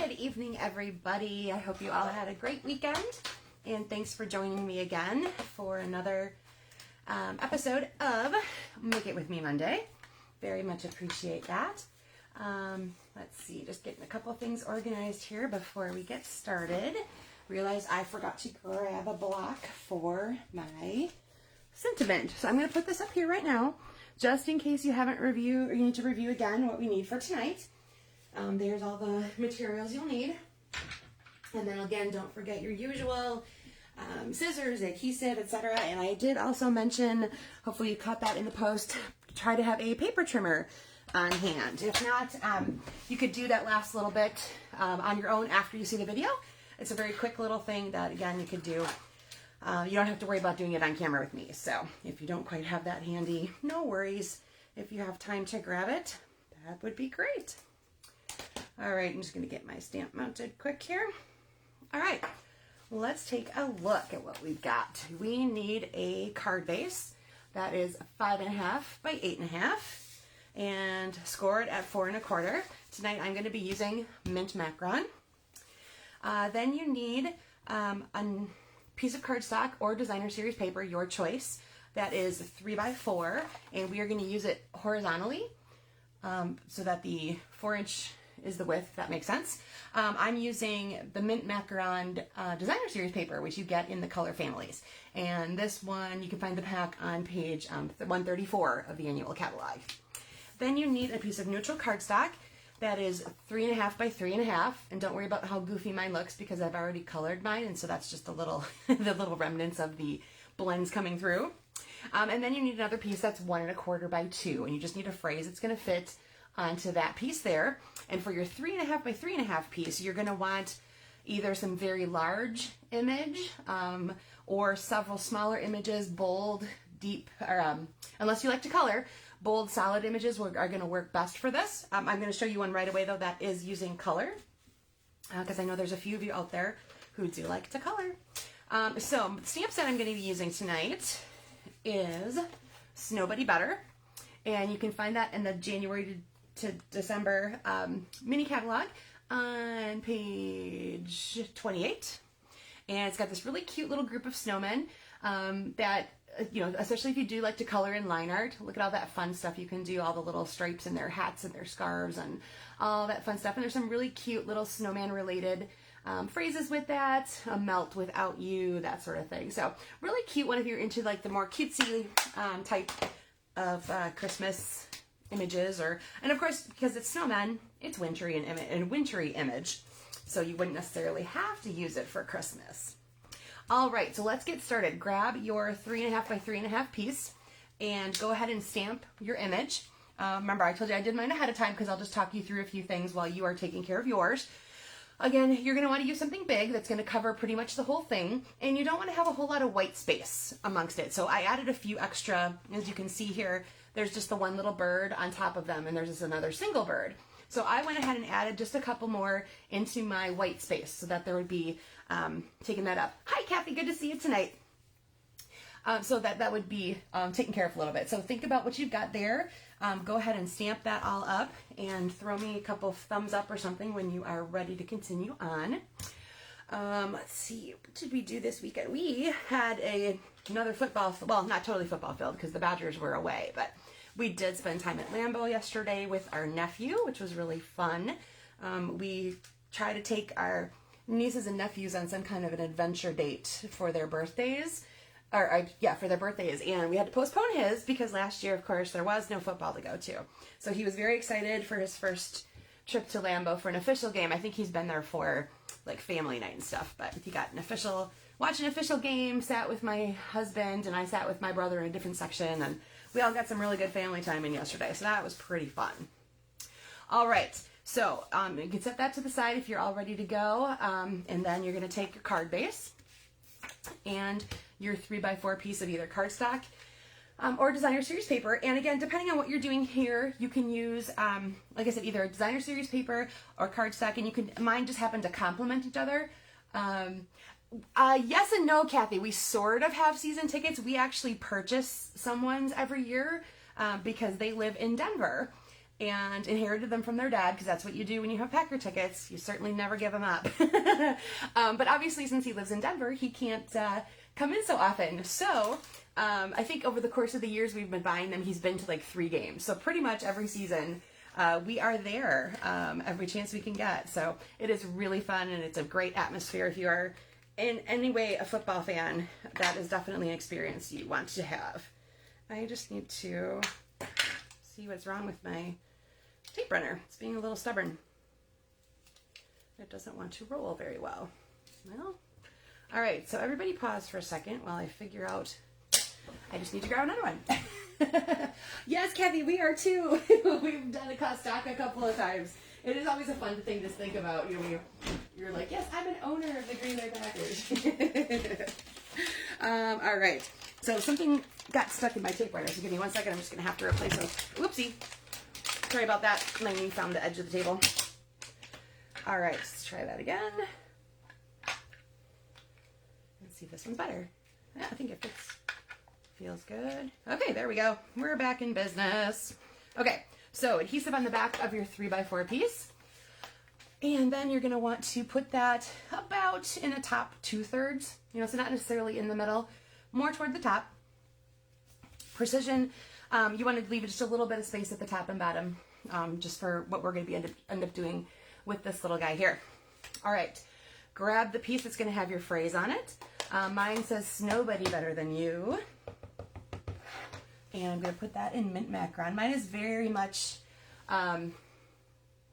Good evening, everybody. I hope you all had a great weekend, and thanks for joining me again for another episode of Make It With Me Monday. Very much appreciate that. Let's see, just getting a couple things organized here before we get started. Realized I forgot to grab a block for my sentiment, so I'm going to put this up here right now, just in case you haven't reviewed or you need to review again what we need for tonight. There's all the materials you'll need. And then again, don't forget your usual scissors, adhesive, etc. And I did also mention, hopefully you caught that in the post, try to have a paper trimmer on hand. If not, you could do that last little bit on your own after you see the video. It's a very quick little thing that, again, you could do. You don't have to worry about doing it on camera with me. So if you don't quite have that handy, no worries. If you have time to grab it, that would be great. All right, I'm just going to get my stamp mounted quick here. All right, let's take a look at what we've got. We need a card base that is 5.5 by 8.5 and scored at 4 1/4. Tonight I'm going to be using mint macaron. Then you need a piece of cardstock or designer series paper, your choice. That is 3 by 4, and we are going to use it horizontally so that the 4-inch is the width, if that makes sense. I'm using the mint macaron designer series paper, which you get in the color families. And this one, you can find the pack on page 134 of the annual catalog. Then you need a piece of neutral cardstock that is 3.5 by 3.5. And don't worry about how goofy mine looks because I've already colored mine. And so that's just a little, the little remnants of the blends coming through. And then you need another piece that's 1 1/4 by 2. And you just need a phrase that's going to fit onto that piece there. And for your 3.5 by 3.5 piece, you're going to want either some very large image or several smaller images, bold, deep, or unless you like to color, bold, solid images are going to work best for this. I'm going to show you one right away, though, that is using color, because I know there's a few of you out there who do like to color. So the stamp set I'm going to be using tonight is Snow Buddy Butter, and you can find that in the January to December mini catalog on page 28. And it's got this really cute little group of snowmen that, you know, especially if you do like to color in line art, look at all that fun stuff you can do, all the little stripes in their hats and their scarves and all that fun stuff. And there's some really cute little snowman related phrases with that, a melt without you, that sort of thing. So really cute one if you're into like the more cutesy type of Christmas images, and of course, because it's snowman, it's wintry and wintry image, so you wouldn't necessarily have to use it for Christmas. All right, so let's get started. Grab your 3.5 by 3.5 piece and go ahead and stamp your image. Remember, I told you I did mine ahead of time because I'll just talk you through a few things while you are taking care of yours. Again, you're going to want to use something big that's going to cover pretty much the whole thing, and you don't want to have a whole lot of white space amongst it. So I added a few extra, as you can see here. There's just the one little bird on top of them, and there's just another single bird. So I went ahead and added just a couple more into my white space so that there would be, taking that up. Hi, Kathy, good to see you tonight. So that would be taken care of a little bit. So think about what you've got there. Go ahead and stamp that all up and throw me a couple of thumbs up or something when you are ready to continue on. Let's see, what did we do this weekend? We had another football, well, not totally football field because the Badgers were away, but we did spend time at Lambeau yesterday with our nephew, which was really fun. We try to take our nieces and nephews on some kind of an adventure date for their birthdays. For their birthdays, and we had to postpone his because last year, of course, there was no football to go to. So he was very excited for his first trip to Lambeau for an official game. I think he's been there for like family night and stuff, but he got watched an official game, sat with my husband, and I sat with my brother in a different section, and we all got some really good family time in yesterday, so that was pretty fun. All right, so you can set that to the side if you're all ready to go, and then you're going to take your card base and your 3 by 4 piece of either cardstock or designer series paper. And again, depending on what you're doing here, you can use, like I said, either a designer series paper or cardstock, and mine just happen to complement each other. Yes and no, Kathy. We sort of have season tickets. We actually purchase someone's every year because they live in Denver. and inherited them from their dad, because that's what you do when you have Packer tickets. You certainly never give them up. But obviously, since he lives in Denver, he can't come in so often. So I think over the course of the years we've been buying them, he's been to like 3 games. So pretty much every season we are there every chance we can get. So it is really fun, and it's a great atmosphere. If you are in any way a football fan, that is definitely an experience you want to have. I just need to see what's wrong with my tape runner. It's being a little stubborn. It doesn't want to roll very well. Well, all right, so everybody pause for a second while I figure out. I just need to grab another one. Yes, Kathy, we are too. We've done a Cardstock a couple of times. It is always a fun thing to think about. You know, you're like, yes, I'm an owner of the Green Bay Packers. All right, so something got stuck in my tape runner, so give me 1 second. I'm just going to have to replace those. Whoopsie. Sorry about that. My knee found the edge of the table. All right, let's try that again. Let's see if this one's better. Yeah, I think it fits. Feels good. Okay, there we go. We're back in business. Okay, so adhesive on the back of your 3x4 piece. And then you're going to want to put that about in the top 2/3. You know, so not necessarily in the middle, more toward the top. Precision. You want to leave just a little bit of space at the top and bottom, just for what we're going to be end up doing with this little guy here. All right, grab the piece that's going to have your phrase on it. Mine says "Nobody better than you," and I'm going to put that in mint macron. Mine is very much,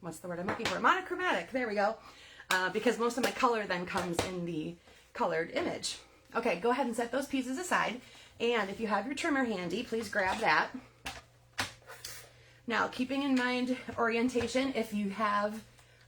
what's the word I'm looking for? Monochromatic. There we go. Because most of my color then comes in the colored image. Okay, go ahead and set those pieces aside. And if you have your trimmer handy, please grab that. Now, keeping in mind orientation, if you have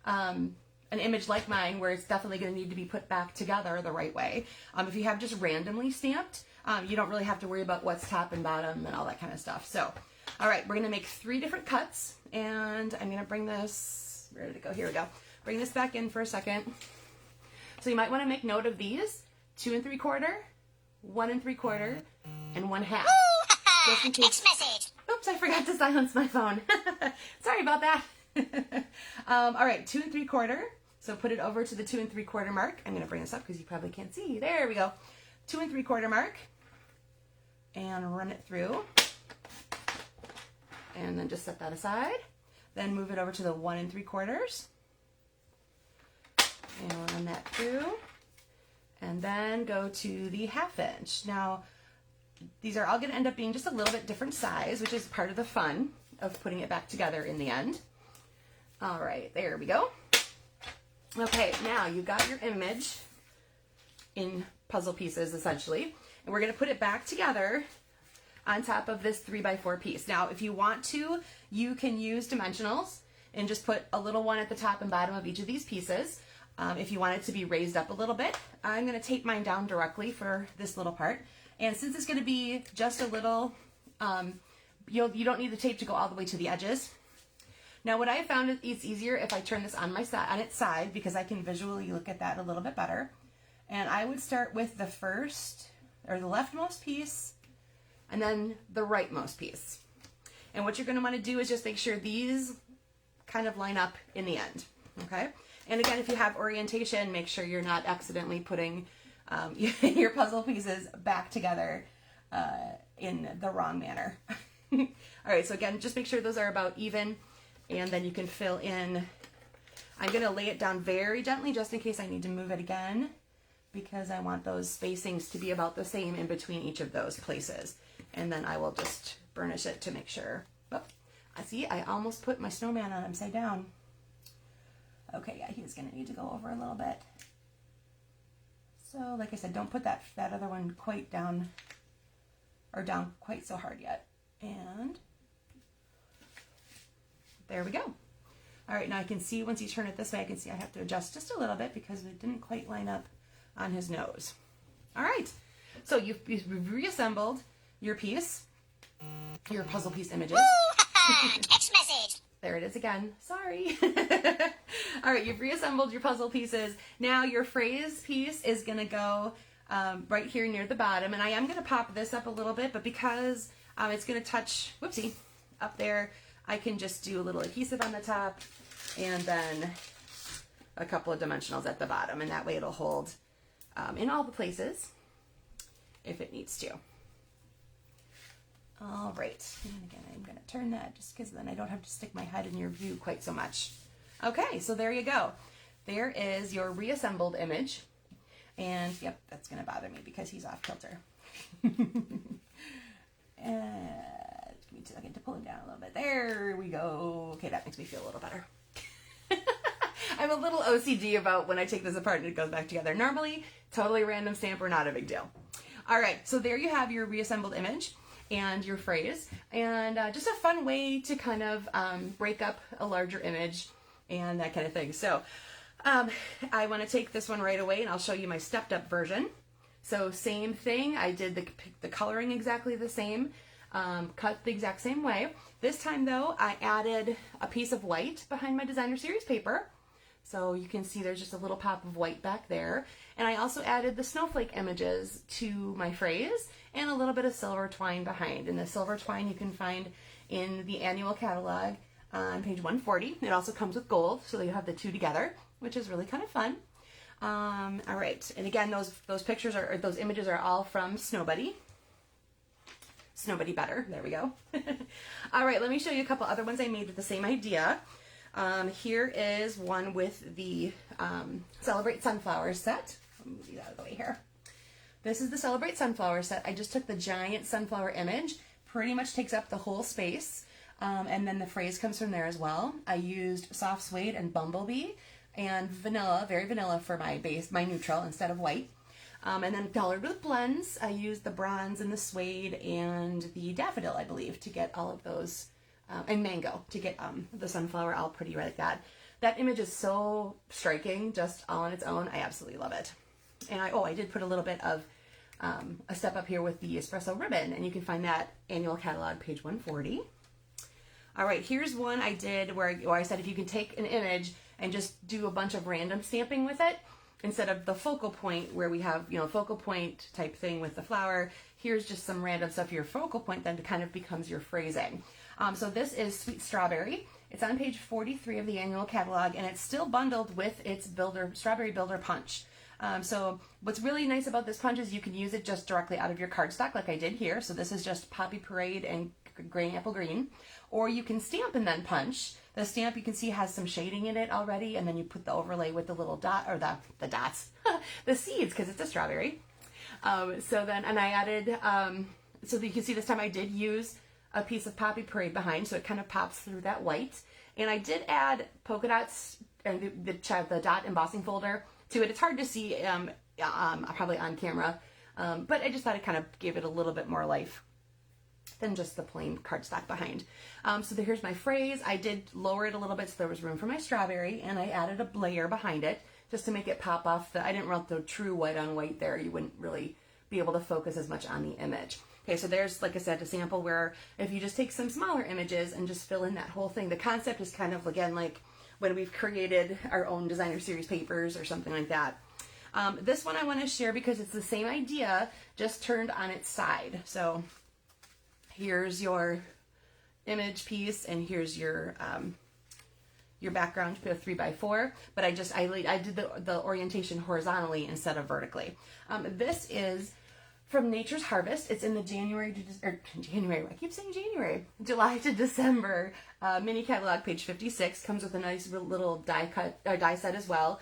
an image like mine where it's definitely going to need to be put back together the right way. If you have just randomly stamped, you don't really have to worry about what's top and bottom and all that kind of stuff. So, all right, we're going to make 3 different cuts, and I'm going to bring this, where did it go? Here we go. Bring this back in for a second. So you might want to make note of these: 2 3/4, 1 3/4, and 1/2. Just in case. Message. Oops, I forgot to silence my phone. Sorry about that. All right, 2 3/4. So put it over to the 2 3/4 mark. I'm going to bring this up because you probably can't see. There we go. 2 3/4 mark. And run it through. And then just set that aside. Then move it over to the 1 3/4. And run that through. And then go to the 1/2 inch. Now, these are all going to end up being just a little bit different size, which is part of the fun of putting it back together in the end. All right, there we go. Okay, now you've got your image in puzzle pieces, essentially, and we're going to put it back together on top of this 3x4 piece. Now, if you want to, you can use dimensionals and just put a little one at the top and bottom of each of these pieces. If you want it to be raised up a little bit, I'm going to tape mine down directly for this little part. And since it's going to be just a little, you don't need the tape to go all the way to the edges. Now, what I have found is it's easier if I turn this on its side, because I can visually look at that a little bit better. And I would start with the first, or the leftmost piece, and then the rightmost piece. And what you're going to want to do is just make sure these kind of line up in the end, okay? And again, if you have orientation, make sure you're not accidentally putting your puzzle pieces back together in the wrong manner. All right, so again, just make sure those are about even, and then you can fill in. I'm going to lay it down very gently just in case I need to move it again, because I want those spacings to be about the same in between each of those places. And then I will just burnish it to make sure. Oh, I see, I almost put my snowman on upside down. Okay, yeah, he's going to need to go over a little bit. So, like I said, don't put that other one quite down, or down quite so hard yet. And there we go. All right, now I can see once you turn it this way, I can see I have to adjust just a little bit because it didn't quite line up on his nose. All right, so you've reassembled your piece, your puzzle piece images. Text message. There it is again. Sorry. All right, you've reassembled your puzzle pieces. Now your phrase piece is going to go right here near the bottom. And I am going to pop this up a little bit, but because it's going to touch, whoopsie, up there, I can just do a little adhesive on the top and then a couple of dimensionals at the bottom, and that way it'll hold in all the places if it needs to. All right, and again, I'm going to turn that just because then I don't have to stick my head in your view quite so much. Okay, so there you go. There is your reassembled image. And yep, that's going to bother me because he's off kilter. And give me a second to pull him down a little bit. There we go. Okay, that makes me feel a little better. I'm a little OCD about when I take this apart and it goes back together. Normally, totally random stamper, not a big deal. All right, so there you have your reassembled image and your phrase, and just a fun way to kind of break up a larger image and that kind of thing. So I want to take this one right away and I'll show you my stepped up version. So same thing, I did the coloring exactly the same, cut the exact same way. This time though, I added a piece of white behind my designer series paper. So you can see there's just a little pop of white back there. And I also added the snowflake images to my phrase and a little bit of silver twine behind. And the silver twine you can find in the annual catalog on page 140. It also comes with gold, so you have the two together, which is really kind of fun. All right, and again, those pictures or those images are all from Snowbuddy. Snowbuddy Better, there we go. All right, let me show you a couple other ones I made with the same idea. Here is one with the Celebrate Sunflower set. Let me move these out of the way here. This is the Celebrate Sunflower set. I just took the giant sunflower image, pretty much takes up the whole space, and then the phrase comes from there as well. I used soft suede and bumblebee and vanilla, very vanilla for my base, my neutral instead of white. And then colored with blends, I used the bronze and the suede and the daffodil, I believe, to get all of those, and mango, to get the sunflower all pretty like that. That image is so striking, just all on its own. I absolutely love it. And I did put a little bit of a step up here with the espresso ribbon, and you can find that annual catalog, page 140. All right, here's one I did where I said if you can take an image and just do a bunch of random stamping with it, instead of the focal point where we have, focal point type thing with the flower, here's just some random stuff. Your focal point then kind of becomes your phrasing. So this is Sweet Strawberry. It's on page 43 of the annual catalog, and it's still bundled with its Strawberry Builder Punch. So what's really nice about this punch is you can use it just directly out of your cardstock like I did here. So this is just Poppy Parade and Gray Apple Green. Or you can stamp and then punch. The stamp you can see has some shading in it already, and then you put the overlay with the little dot, or the dots, the seeds, because it's a strawberry. And I added, so that you can see this time I did use a piece of Poppy Parade behind, so it kind of pops through that white. And I did add polka dots and the dot embossing folder to it. It's hard to see probably on camera, but I just thought it kind of gave it a little bit more life than just the plain cardstock behind. So here's my phrase. I did lower it a little bit so there was room for my strawberry, and I added a layer behind it just to make it pop off. I didn't want the true white on white there. You wouldn't really be able to focus as much on the image. Okay, so there's, like I said, a sample where if you just take some smaller images and just fill in that whole thing, the concept is kind of, again, like when we've created our own designer series papers or something like that. This one I want to share because it's the same idea, just turned on its side. So here's your image piece, and here's your background, 3x4, but I did the orientation horizontally instead of vertically. This is from Nature's Harvest. It's in the July to December mini catalog, page 56. Comes with a nice little die set as well.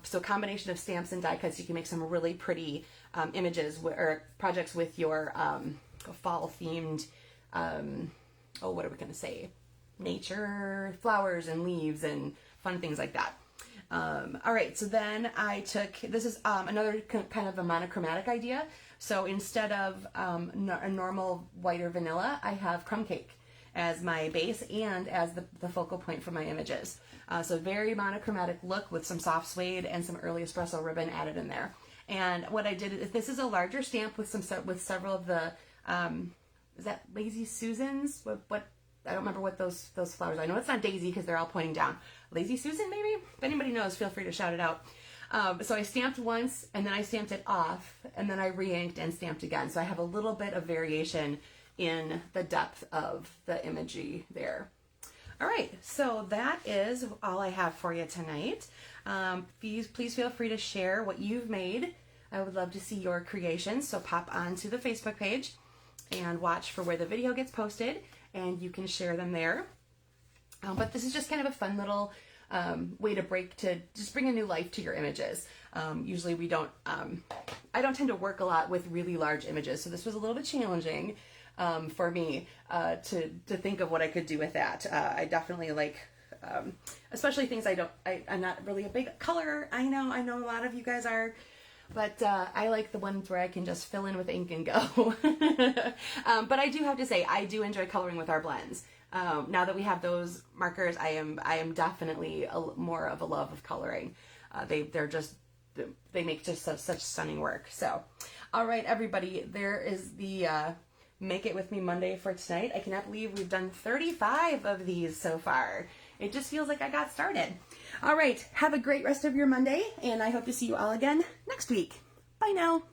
So combination of stamps and die cuts, you can make some really pretty images or projects with your fall themed, what are we going to say? Nature, flowers and leaves and fun things like that. All right, so then I took, this is another kind of a monochromatic idea. So instead of a normal white or vanilla, I have crumb cake as my base and as the focal point for my images. So very monochromatic look with some soft suede and some early espresso ribbon added in there. And what I did is, this is a larger stamp with several of the, is that Lazy Susans? What I don't remember what those flowers are. I know it's not Daisy because they're all pointing down. Lazy Susan, maybe? If anybody knows, feel free to shout it out. So I stamped once, and then I stamped it off, and then I re-inked and stamped again. So I have a little bit of variation in the depth of the imagery there. All right, so that is all I have for you tonight. Please feel free to share what you've made. I would love to see your creations, so pop onto the Facebook page and watch for where the video gets posted, and you can share them there. But this is just kind of a fun little way to just bring a new life to your images. Usually we don't, I don't tend to work a lot with really large images, so this was a little bit challenging for me to think of what I could do with that. I definitely like, especially things I'm not really a big color. I know a lot of you guys are, but I like the ones where I can just fill in with ink and go. But I do have to say, I do enjoy coloring with our blends. Now that we have those markers, I am definitely more of a love of coloring. They make just such stunning work. So, all right, everybody, there is the Make It With Me Monday for tonight. I cannot believe we've done 35 of these so far. It just feels like I got started. All right, have a great rest of your Monday, and I hope to see you all again next week. Bye now.